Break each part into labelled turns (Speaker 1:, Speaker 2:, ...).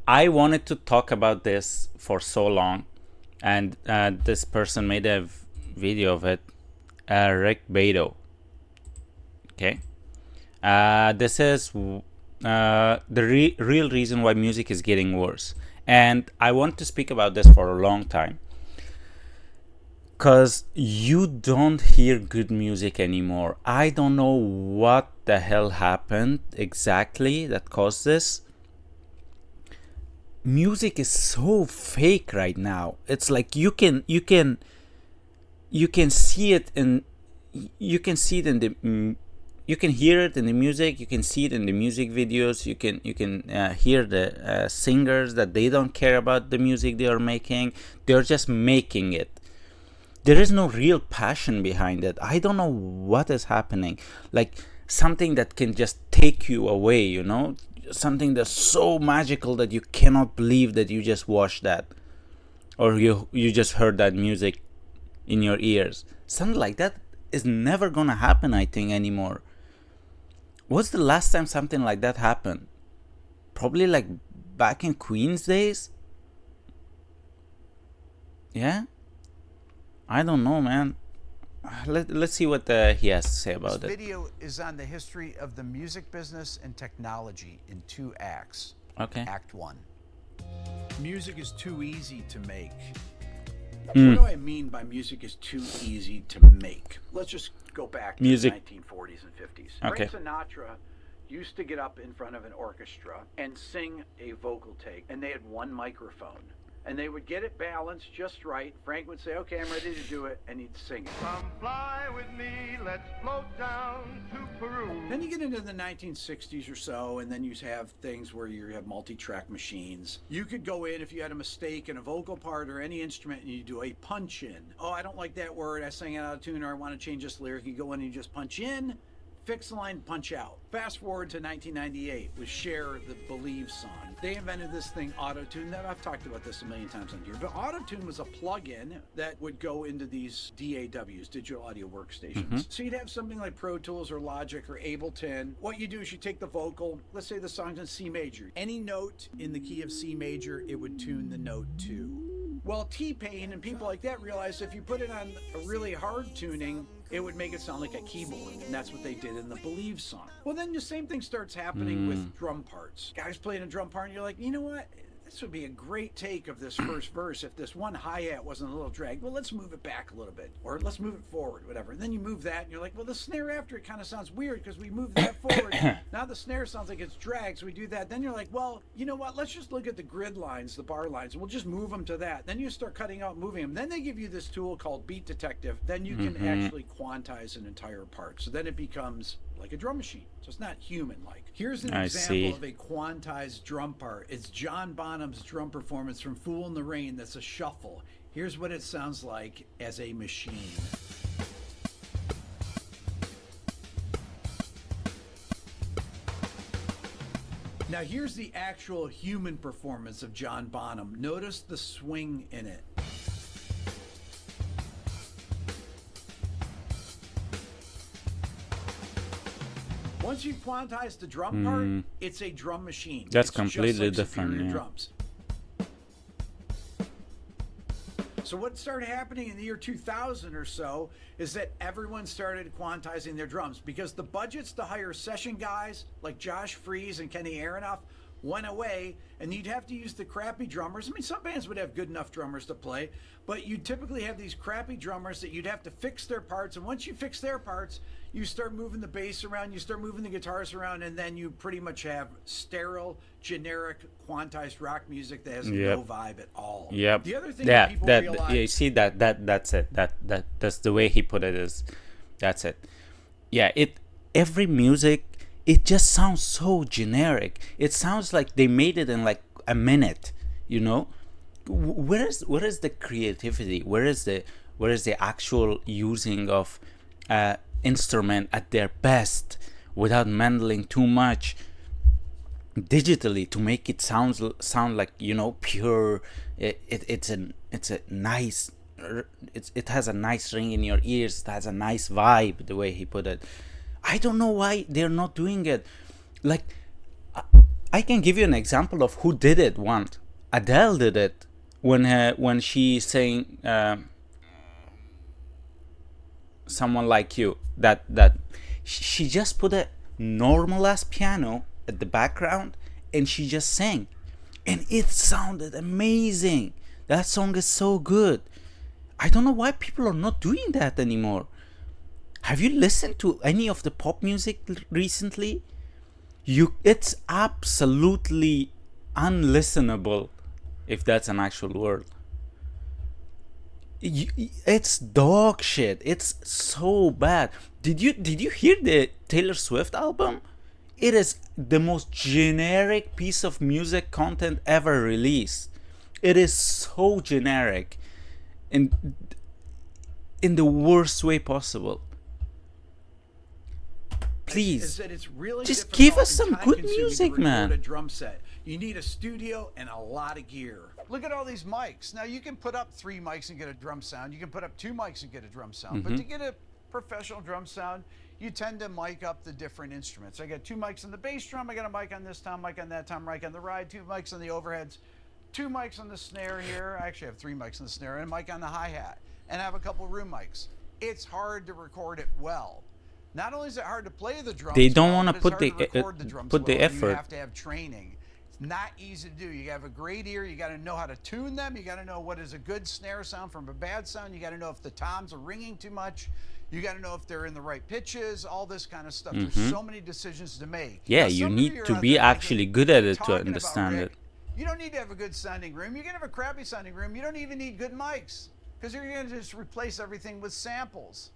Speaker 1: I wanted to talk about this for so long, and this person made a video of it. Rick Beato. Okay. This is the real reason why music is getting worse. And I want to speak about this for a long time. Because you don't hear good music anymore. I don't know what the hell happened exactly that caused this. Music is so fake right now. It's like you can see it in you can see it in the you can hear it in the music, you can see it in the music videos, you can hear the singers that they don't care about the music they are making. They're just making it. There is no real passion behind it. I don't know what is happening. Like something that can just take you away, you know? Something that's so magical that you cannot believe that you just watched that. Or you just heard that music in your ears. Something like that is never gonna happen, I think, anymore. What's the last time something like that happened? Probably like back in Queen's days? Yeah? I don't know, man. Let's see what he has to say about
Speaker 2: This
Speaker 1: it.
Speaker 2: video is on the history of the music business and technology in 2 acts.
Speaker 1: Okay.
Speaker 2: Act 1. Music is too easy to make.
Speaker 3: What do I mean by music is too easy to make? Let's just go back to
Speaker 1: Music.
Speaker 3: the 1940s and 50s.
Speaker 1: Okay.
Speaker 3: Frank Sinatra used to get up in front of an orchestra and sing a vocal take, and they had one microphone. And they would get it balanced just right. Frank would say, okay, I'm ready to do it, and he'd sing it.
Speaker 4: Come fly with me, let's float down to Peru.
Speaker 3: Then you get into the 1960s or so, and then you have things where you have multi-track machines. You could go in if you had a mistake in a vocal part or any instrument, and you do a punch in. Oh, I don't like that word. I sang it out of tune, or I want to change this lyric. You go in and you just punch in, fix the line, punch out. Fast forward to 1998 with Cher, the Believe song. They invented this thing, Auto-Tune. I've talked about this a million times on here, but Auto-Tune was a plug-in that would go into these DAWs, digital audio workstations. So you'd have something like Pro Tools or Logic or Ableton. What you do is you take the vocal, let's say the song's in C major. Any note in the key of C major, it would tune the note to. Well, T-Pain and people like that realized if you put it on a really hard tuning, it would make it sound like a keyboard, and that's what they did in the Believe song. Well, then the same thing starts happening with drum parts. Guys playing a drum part, and you're like, you know what? This would be a great take of this first verse if this one hi-hat wasn't a little dragged. Well, let's move it back a little bit, or let's move it forward, whatever. And then you move that, and you're like, well, the snare after it kind of sounds weird because we moved that forward. Now the snare sounds like it's dragged, so we do that. Then you're like, well, you know what? Let's just look at the grid lines, the bar lines, and we'll just move them to that. Then you start cutting out, moving them. Then they give you this tool called Beat Detective. Then you can actually quantize an entire part. So then it becomes like a drum machine. So it's not human-like. Here's an example of a quantized drum part. It's John Bonham's drum performance from Fool in the Rain. That's a shuffle. Here's what it sounds like as a machine. Now here's the actual human performance of John Bonham. Notice the swing in it. Once you quantize the drum part, it's a drum machine.
Speaker 1: That's
Speaker 3: It's
Speaker 1: completely
Speaker 3: just like
Speaker 1: different,
Speaker 3: Superior
Speaker 1: yeah.
Speaker 3: drums. So what started happening in the year 2000 or so is that everyone started quantizing their drums because the budgets to hire session guys like Josh Freese and Kenny Aronoff went away, and you'd have to use the crappy drummers. I mean, some bands would have good enough drummers to play, but you'd typically have these crappy drummers that you'd have to fix their parts, and once you fix their parts, you start moving the bass around, you start moving the guitars around, and then you pretty much have sterile, generic, quantized rock music that has no vibe at all.
Speaker 1: Yep.
Speaker 3: The other thing that people realize...
Speaker 1: Yeah, you see that's it. That's the way he put it is, that's it. Yeah, every music, it just sounds so generic. It sounds like they made it in like a minute, you know? Where is the creativity? Where is the actual using of instrument at their best without meddling too much digitally to make it sound like, you know, pure? It has a nice ring in your ears. It has a nice vibe, the way he put it. I don't know why they're not doing it. Like, I can give you an example of who did it once. Adele did it when she sang Someone Like You. That she just put a normal ass piano at the background and she just sang, and it sounded amazing. That song is so good. I don't know why people are not doing that anymore. Have you listened to any of the pop music recently? It's absolutely unlistenable, if that's an actual word. It's dog shit. It's so bad. Did you hear the Taylor Swift album? It is the most generic piece of music content ever released. It is so generic, in the worst way possible. Please,
Speaker 3: Is that it's really
Speaker 1: just give
Speaker 3: difficult
Speaker 1: us some
Speaker 3: and
Speaker 1: good
Speaker 3: time-consuming
Speaker 1: music,
Speaker 3: to record
Speaker 1: man.
Speaker 3: a drum set. You need a studio and a lot of gear.
Speaker 2: Look at all these mics. Now you can put up 3 mics and get a drum sound. You can put up 2 mics and get a drum sound. But to get a professional drum sound, you tend to mic up the different instruments. I got 2 mics on the bass drum. I got a mic on this tom, mic on that tom, mic on the ride, 2 mics on the overheads, 2 mics on the snare here. I actually have 3 mics on the snare and a mic on the hi-hat. And I have a couple room mics. It's hard to record it well. Not only is it hard to play the drums,
Speaker 1: They don't
Speaker 2: well,
Speaker 1: wanna
Speaker 2: but it's
Speaker 1: put
Speaker 2: hard
Speaker 1: the-
Speaker 2: to record the drums
Speaker 1: put the
Speaker 2: well.
Speaker 1: effort.
Speaker 2: You have to have training. It's not easy to do. You have a great ear. You got to know how to tune them. You got to know what is a good snare sound from a bad sound. You got to know if the toms are ringing too much. You got to know if they're in the right pitches. All this kind of stuff. There's so many decisions to make.
Speaker 1: Yeah,
Speaker 2: Now,
Speaker 1: you
Speaker 2: some of
Speaker 1: need
Speaker 2: are
Speaker 1: to
Speaker 2: out
Speaker 1: be
Speaker 2: there
Speaker 1: actually
Speaker 2: thinking,
Speaker 1: good at
Speaker 2: "What are
Speaker 1: it
Speaker 2: you
Speaker 1: to
Speaker 2: talking about,
Speaker 1: understand
Speaker 2: Rick?
Speaker 1: it.
Speaker 2: You don't need to have a good sounding room. You can have a crappy sounding room. You don't even need good mics because you're going to just replace everything with samples.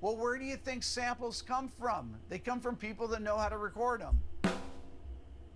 Speaker 2: Well, where do you think samples come from? They come from people that know how to record them.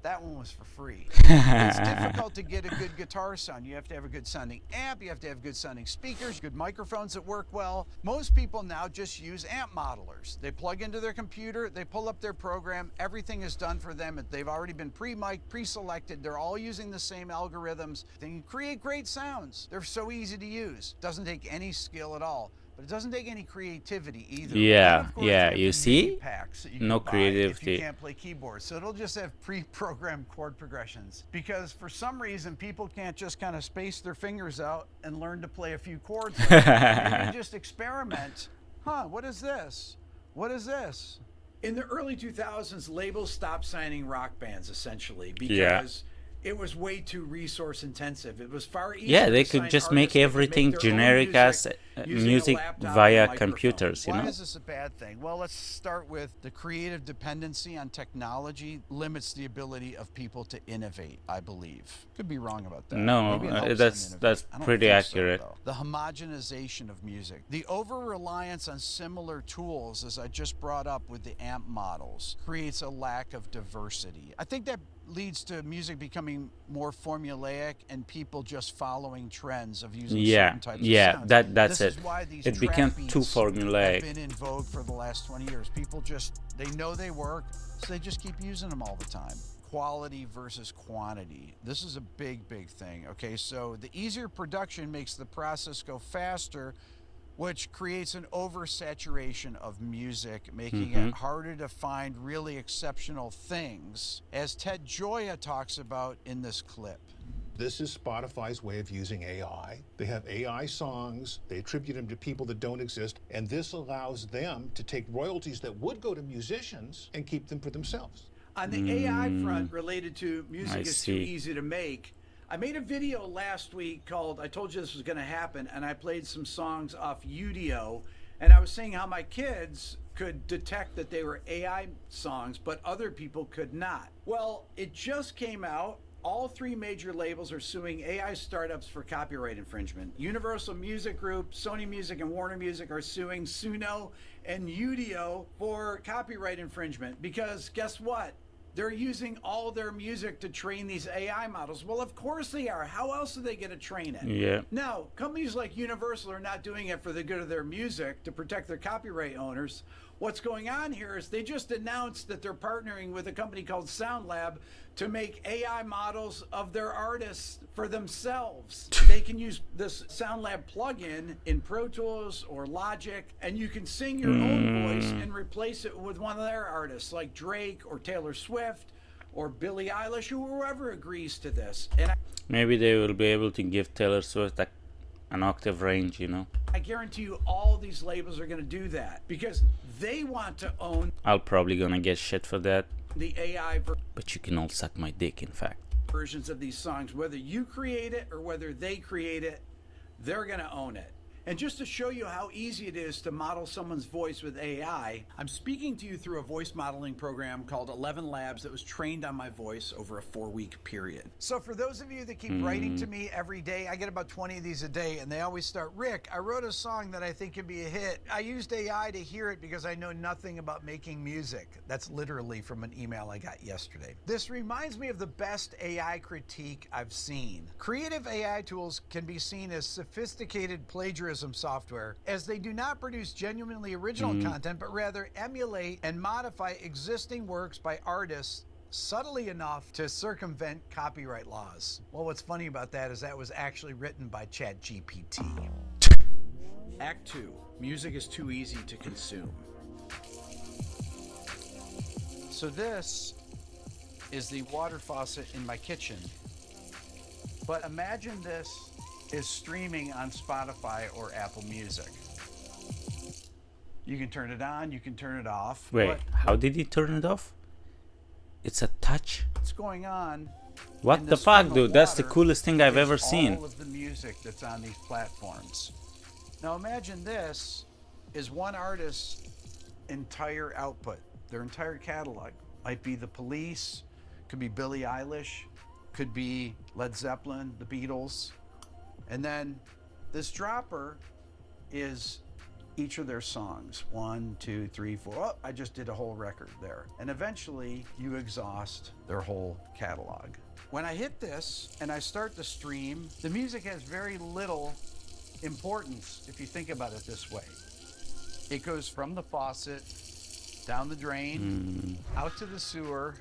Speaker 2: That one was for free. It's difficult to get a good guitar sound. You have to have a good sounding amp. You have to have good sounding speakers, good microphones that work well. Most people now just use amp modelers. They plug into their computer, they pull up their program, everything is done for them. They've already been pre-mic'd, pre-selected. They're all using the same algorithms. They can create great sounds. They're so easy to use. Doesn't take any skill at all. But it doesn't take any creativity either.
Speaker 1: Yeah,
Speaker 2: And of course,
Speaker 1: yeah,
Speaker 2: have
Speaker 1: you
Speaker 2: the
Speaker 1: see?
Speaker 2: MIDI packs that you
Speaker 1: No
Speaker 2: can buy
Speaker 1: creativity.
Speaker 2: If you can't play keyboards. So it'll just have pre-programmed chord progressions. Because for some reason, people can't just kind of space their fingers out and learn to play a few chords. Like that. Maybe just experiment. What is this? What is this?
Speaker 3: In the early 2000s, labels stopped signing rock bands essentially
Speaker 1: Yeah.
Speaker 3: because it was way too resource intensive. It was far easier.
Speaker 1: Yeah, they
Speaker 3: to
Speaker 1: could
Speaker 3: sign
Speaker 1: just make
Speaker 3: artists that could
Speaker 1: everything
Speaker 3: their own
Speaker 1: generic as
Speaker 3: using a
Speaker 1: music
Speaker 3: laptop and
Speaker 1: via
Speaker 3: microphone.
Speaker 1: computers, you
Speaker 2: Why
Speaker 1: know?
Speaker 2: is this a bad thing? Well, let's start with the creative dependency on technology limits the ability of people to innovate, I believe. Could be wrong about that.
Speaker 1: No,
Speaker 2: Maybe it helps them
Speaker 1: that's
Speaker 2: innovate. I don't
Speaker 1: pretty
Speaker 2: think so,
Speaker 1: accurate.
Speaker 2: though. The homogenization of music. The over-reliance on similar tools, as I just brought up with the amp models, creates a lack of diversity. I think that leads to music becoming more formulaic and people just following trends of using certain types of sounds.
Speaker 1: That's
Speaker 2: This
Speaker 1: it.
Speaker 2: is why these
Speaker 1: It
Speaker 2: trap
Speaker 1: became too
Speaker 2: beats
Speaker 1: formulaic.
Speaker 2: have been in vogue for the last 20 years. People just, they know they work, so they just keep using them all the time. Quality versus quantity. This is a big, big thing. Okay, so the easier production makes the process go faster, which creates an oversaturation of music, making it harder to find really exceptional things, as Ted Gioia talks about in this clip.
Speaker 5: This is Spotify's way of using AI. They have AI songs, they attribute them to people that don't exist, and this allows them to take royalties that would go to musicians and keep them for themselves.
Speaker 3: On the AI front related to music
Speaker 1: I
Speaker 3: is too
Speaker 1: see.
Speaker 3: easy to make. I made a video last week called I Told You This Was Going to Happen, and I played some songs off Udio, and I was saying how my kids could detect that they were AI songs, but other people could not. Well, it just came out. All 3 major labels are suing AI startups for copyright infringement. Universal Music Group, Sony Music, and Warner Music are suing Suno and Udio for copyright infringement because guess what? They're using all their music to train these AI models. Well, of course they are. How else are they going to train it?
Speaker 1: Yeah.
Speaker 3: Now, companies like Universal are not doing it for the good of their music to protect their copyright owners. What's going on here is they just announced that they're partnering with a company called SoundLab to make AI models of their artists for themselves. They can use this SoundLab plugin in Pro Tools or Logic, and you can sing your own voice and replace it with one of their artists like Drake or Taylor Swift or Billie Eilish, or whoever agrees to this. And
Speaker 1: Maybe they will be able to give Taylor Swift an octave range, you know.
Speaker 3: I guarantee you all of these labels are going to do that because they want to own
Speaker 1: I'll probably gonna get shit for that,
Speaker 3: the AI
Speaker 1: but you can all suck my dick, in fact.
Speaker 3: versions of these songs. Whether you create it or whether they create it, they're going to own it. And just to show you how easy it is to model someone's voice with AI, I'm speaking to you through a voice modeling program called 11 Labs that was trained on my voice over a 4-week period.
Speaker 2: So for those of you that keep writing to me every day, I get about 20 of these a day, and they always start, Rick, I wrote a song that I think could be a hit. I used AI to hear it because I know nothing about making music. That's literally from an email I got yesterday. This reminds me of the best AI critique I've seen. Creative AI tools can be seen as sophisticated plagiarism software, as they do not produce genuinely original content, but rather emulate and modify existing works by artists subtly enough to circumvent copyright laws. Well, what's funny about that is that was actually written by ChatGPT.
Speaker 3: Act 2, music is too easy to consume.
Speaker 2: So this is the water faucet in my kitchen. But imagine this is streaming on Spotify or Apple Music. You can turn it on, you can turn it off.
Speaker 1: Wait,
Speaker 2: but
Speaker 1: how did he turn it off? It's a touch?
Speaker 2: what's going on?
Speaker 1: What
Speaker 2: in
Speaker 1: the
Speaker 2: this
Speaker 1: fuck,
Speaker 2: stream of
Speaker 1: dude? That's the
Speaker 2: water
Speaker 1: coolest thing I've
Speaker 2: is
Speaker 1: ever seen.
Speaker 2: All of the music that's on these platforms. Now imagine this is one artist's entire output, their entire catalog. Might be the Police, could be Billie Eilish, could be Led Zeppelin, the Beatles. And then this dropper is each of their songs. 1, 2, 3, 4. Oh, I just did a whole record there. And eventually you exhaust their whole catalog. When I hit this and I start the stream, the music has very little importance if you think about it this way. It goes from the faucet, down the drain, out to the sewer,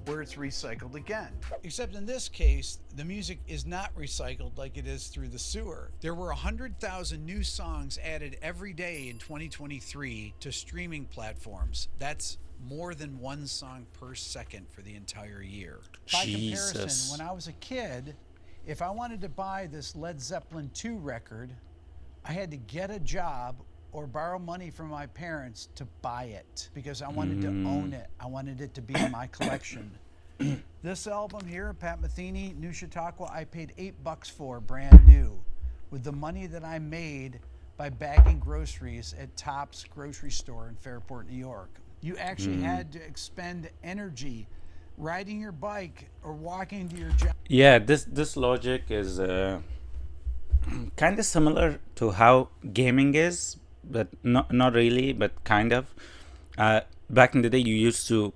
Speaker 2: where it's recycled again. Except in this case, the music is not recycled like it is through the sewer. There were 100,000 new songs added every day in 2023 to streaming platforms. That's more than one song per second for the entire year. By
Speaker 1: Jesus.
Speaker 2: comparison, when I was a kid, if I wanted to buy this Led Zeppelin 2 record, I had to get a job or borrow money from my parents to buy it because I wanted to own it. I wanted it to be in my collection. This album here, Pat Metheny, New Chautauqua, I paid $8 for, brand new, with the money that I made by bagging groceries at Tops grocery store in Fairport, New York. You actually had to expend energy riding your bike or walking to your job.
Speaker 1: Yeah, this logic is kind of similar to how gaming is, but not really, but kind of. Back in the day, you used to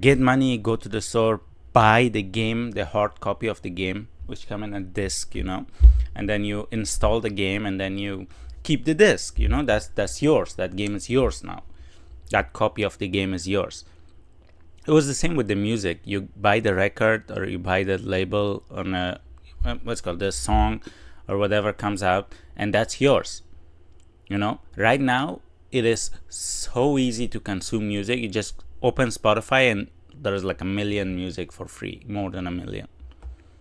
Speaker 1: get money, go to the store, buy the game, the hard copy of the game, which come in a disc, you know, and then you install the game, and then you keep the disc, you know, that's yours. That game is yours now. That copy of the game is yours. It was the same with the music. You buy the record or you buy the label on a what's called the song or whatever comes out, and that's yours. You know, right now it is so easy to consume music. You just open Spotify and there's like 1 million music for free, more than 1 million.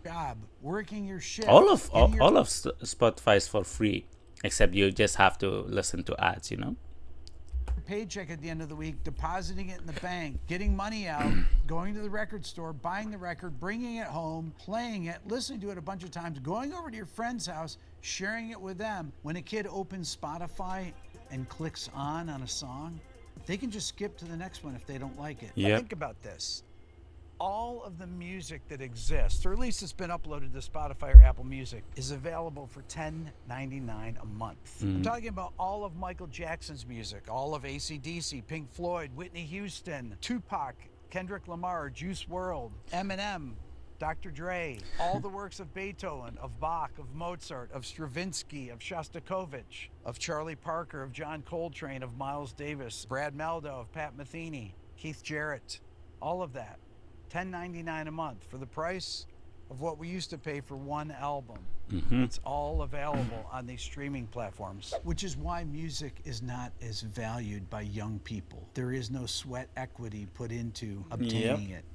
Speaker 2: Job, working your shift.
Speaker 1: All of Spotify is for free, except you just have to listen to ads. You know.
Speaker 2: Paycheck at the end of the week, depositing it in the bank, getting money out, going to the record store, buying the record, bringing it home, playing it, listening to it a bunch of times, going over to your friend's house, sharing it with them. When a kid opens Spotify and clicks on a song, they can just skip to the next one if they don't like it.
Speaker 1: Yep.
Speaker 2: Think about this. All of the music that exists, or at least it's been uploaded to Spotify or Apple Music, is available for $10.99 a month. I'm talking about all of Michael Jackson's music, all of AC/DC, Pink Floyd, Whitney Houston, Tupac, Kendrick Lamar, Juice WRLD, Eminem, Dr. Dre, all the works of Beethoven, of Bach, of Mozart, of Stravinsky, of Shostakovich, of Charlie Parker, of John Coltrane, of Miles Davis, Brad Meldo, of Pat Metheny, Keith Jarrett, all of that. $10.99 a month for the price of what we used to pay for one album. It's all available on these streaming platforms, which is why music is not as valued by young people. There is no sweat equity put into obtaining it.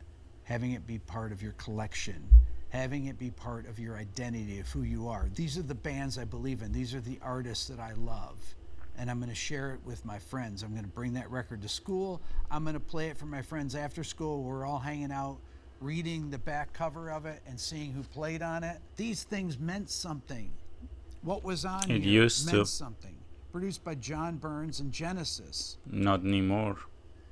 Speaker 2: having it be part of your collection, having it be part of your identity of who you are. These are the bands I believe in. These are the artists that I love. And I'm going to share it with my friends. I'm going to bring that record to school. I'm going to play it for my friends after school. We're all hanging out, reading the back cover of it and seeing who played on it. These things meant something. What was on
Speaker 1: It
Speaker 2: here
Speaker 1: used
Speaker 2: meant
Speaker 1: to.
Speaker 2: something. Produced by John Burns and Genesis.
Speaker 1: Not anymore.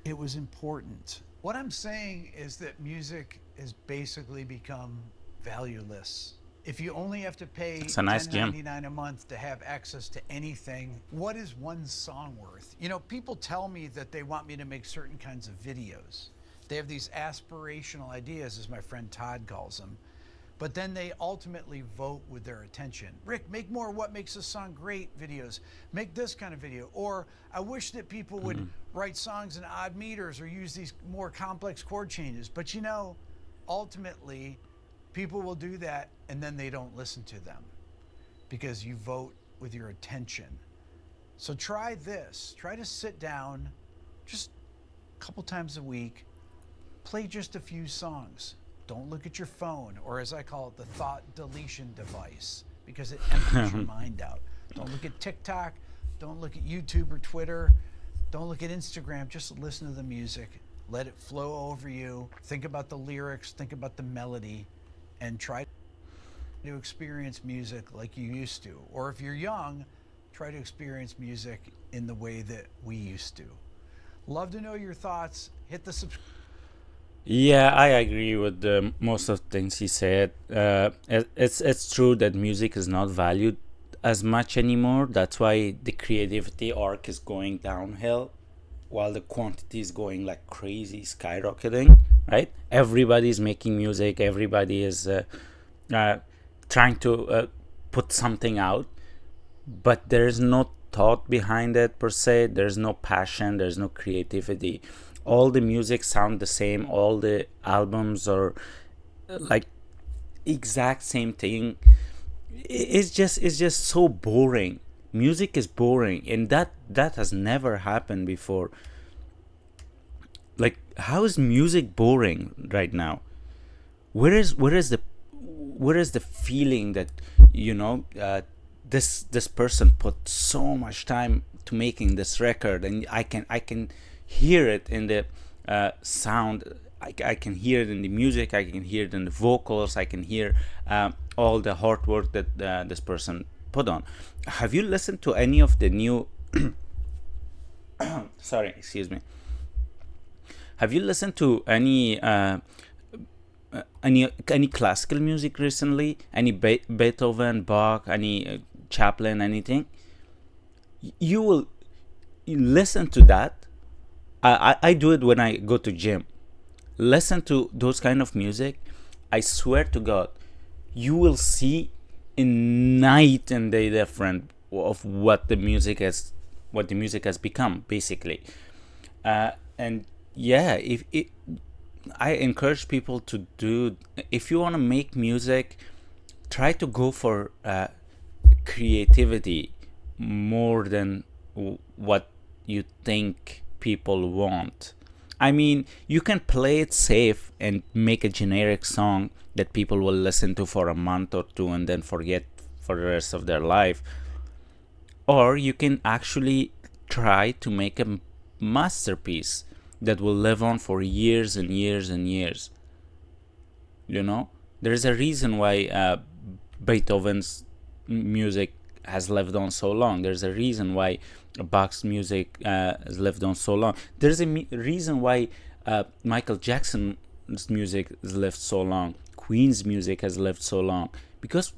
Speaker 2: It was important.
Speaker 3: What I'm saying is that music has basically become valueless.
Speaker 2: If you only have to pay
Speaker 1: It's a nice gym.
Speaker 2: $10.99 a month to have access to anything, what is one song worth? You know, people tell me that they want me to make certain kinds of videos. They have these aspirational ideas, as my friend Todd calls them. But then they ultimately vote with their attention. Rick, make more What Makes a Song Great videos. Make this kind of video. Or I wish that people would write songs in odd meters or use these more complex chord changes. But you know, ultimately, people will do that and then they don't listen to them because you vote with your attention. So try this. Try to sit down just a couple times a week, play just a few songs. Don't look at your phone, or as I call it, the thought deletion device, because it empties your mind out. Don't look at TikTok. Don't look at YouTube or Twitter. Don't look at Instagram. Just listen to the music. Let it flow over you. Think about the lyrics. Think about the melody, and try to experience music like you used to. Or if you're young, try to experience music in the way that we used to. Love to know your thoughts. Hit the subscribe.
Speaker 1: Yeah, I agree with most of the things he said. It's true that music is not valued as much anymore. That's why the creativity arc is going downhill, while the quantity is going like crazy, skyrocketing. Right? Everybody's making music. Everybody is trying to put something out, but there's no thought behind it per se. There's no passion. There's no creativity. All the music sound the same. All the albums are like exact same thing. It's just so boring. Music is boring, and that has never happened before. Like, how is music boring right now? Where is the feeling that, you know, this person put so much time to making this record, and I can hear it in the sound. I can hear it in the music. I can hear it in the vocals. I can hear all the hard work that this person put on. Have you listened to any of the new sorry, excuse me. Have you listened to any classical music recently? Any Beethoven, Bach, any Chaplin, anything? You will listen to that. I do it when I go to gym. Listen to those kind of music. I swear to God, you will see in night and day difference of what the music has become, basically. And yeah, I encourage people to do. If you want to make music, try to go for creativity more than what you think people want. I mean, you can play it safe and make a generic song that people will listen to for a month or two and then forget for the rest of their life. Or you can actually try to make a masterpiece that will live on for years and years and years. You know, there's a reason why Beethoven's music has lived on so long. There's a reason why Bach's music has lived on so long. There's a reason why Michael Jackson's music has lived so long. Queen's music has lived so long because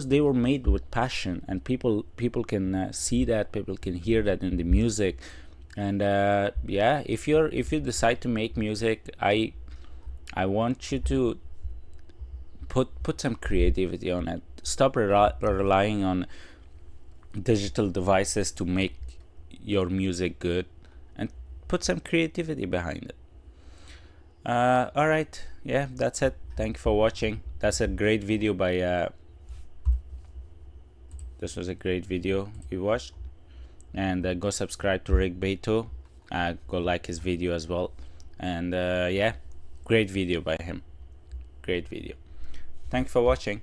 Speaker 1: they were made with passion, and people can see that, people can hear that in the music. And yeah, if you decide to make music, I want you to put some creativity on it. Stop relying on digital devices to make your music good, and put some creativity behind it. All right, yeah, that's it. Thank you for watching. That's a great video by this was a great video we watched. And go subscribe to Rick Beato. Go like his video as well. And yeah, great video by him. great video. Thanks for watching.